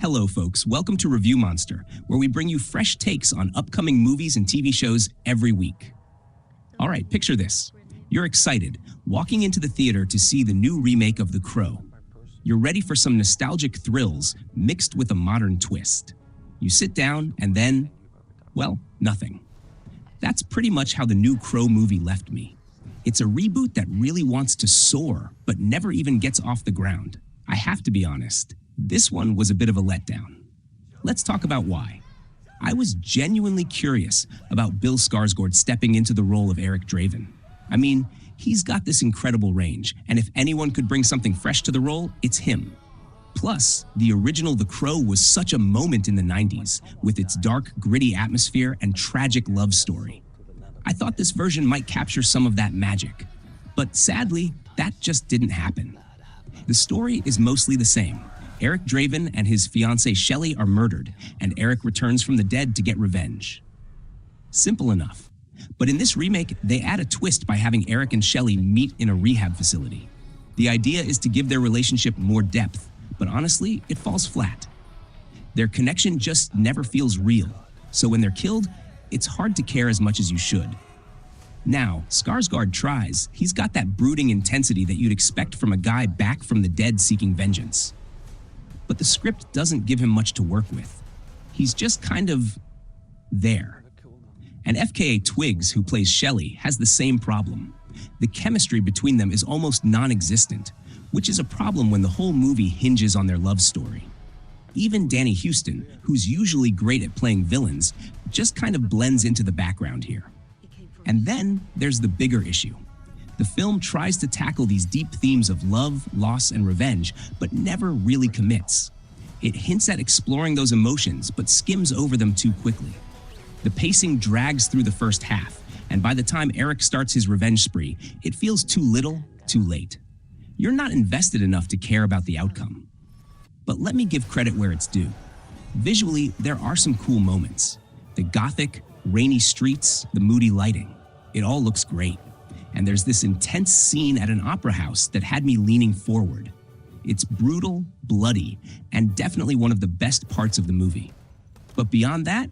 Hello, folks. Welcome to Revue.Monster, where we bring you fresh takes on upcoming movies and TV shows every week. All right, picture this. You're excited, walking into the theater to see the new remake of The Crow. You're ready for some nostalgic thrills mixed with a modern twist. You sit down and then, well, nothing. That's pretty much how the new Crow movie left me. It's a reboot that really wants to soar, but never even gets off the ground. I have to be honest, this one was a bit of a letdown. Let's talk about why. I was genuinely curious about Bill Skarsgård stepping into the role of Eric Draven. I mean, he's got this incredible range, and if anyone could bring something fresh to the role, it's him. Plus, the original The Crow was such a moment in the 90s, with its dark, gritty atmosphere and tragic love story. I thought this version might capture some of that magic, but sadly, that just didn't happen. The story is mostly the same. Eric Draven and his fiancée Shelley are murdered, and Eric returns from the dead to get revenge. Simple enough. But in this remake, they add a twist by having Eric and Shelley meet in a rehab facility. The idea is to give their relationship more depth, but honestly, it falls flat. Their connection just never feels real, so when they're killed, it's hard to care as much as you should. Now, Skarsgård tries. He's got that brooding intensity that you'd expect from a guy back from the dead seeking vengeance. But the script doesn't give him much to work with. He's just kind of there. And FKA Twigs, who plays Shelley, has the same problem. The chemistry between them is almost non-existent, which is a problem when the whole movie hinges on their love story. Even Danny Houston, who's usually great at playing villains, just kind of blends into the background here. And then there's the bigger issue. The film tries to tackle these deep themes of love, loss, and revenge, but never really commits. It hints at exploring those emotions, but skims over them too quickly. The pacing drags through the first half, and by the time Eric starts his revenge spree, it feels too little, too late. You're not invested enough to care about the outcome. But let me give credit where it's due. Visually, there are some cool moments. The gothic, rainy streets, the moody lighting. It all looks great. And there's this intense scene at an opera house that had me leaning forward. It's brutal, bloody, and definitely one of the best parts of the movie. But beyond that,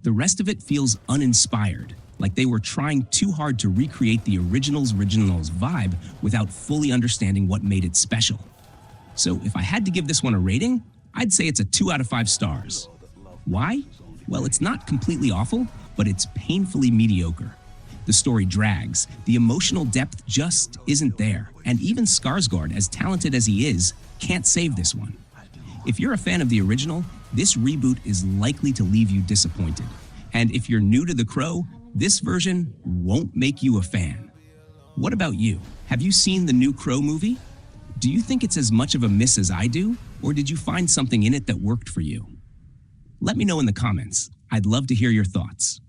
the rest of it feels uninspired, like they were trying too hard to recreate the original's vibe without fully understanding what made it special. So if I had to give this one a rating, I'd say it's a 2 out of 5 stars. Why? Well, it's not completely awful, but it's painfully mediocre. The story drags, the emotional depth just isn't there, and even Skarsgård, as talented as he is, can't save this one. If you're a fan of the original, this reboot is likely to leave you disappointed. And if you're new to The Crow, this version won't make you a fan. What about you? Have you seen the new Crow movie? Do you think it's as much of a miss as I do, or did you find something in it that worked for you? Let me know in the comments. I'd love to hear your thoughts.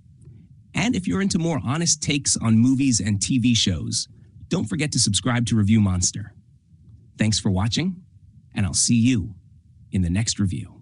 And if you're into more honest takes on movies and TV shows, don't forget to subscribe to Revue.Monster. Thanks for watching, and I'll see you in the next review.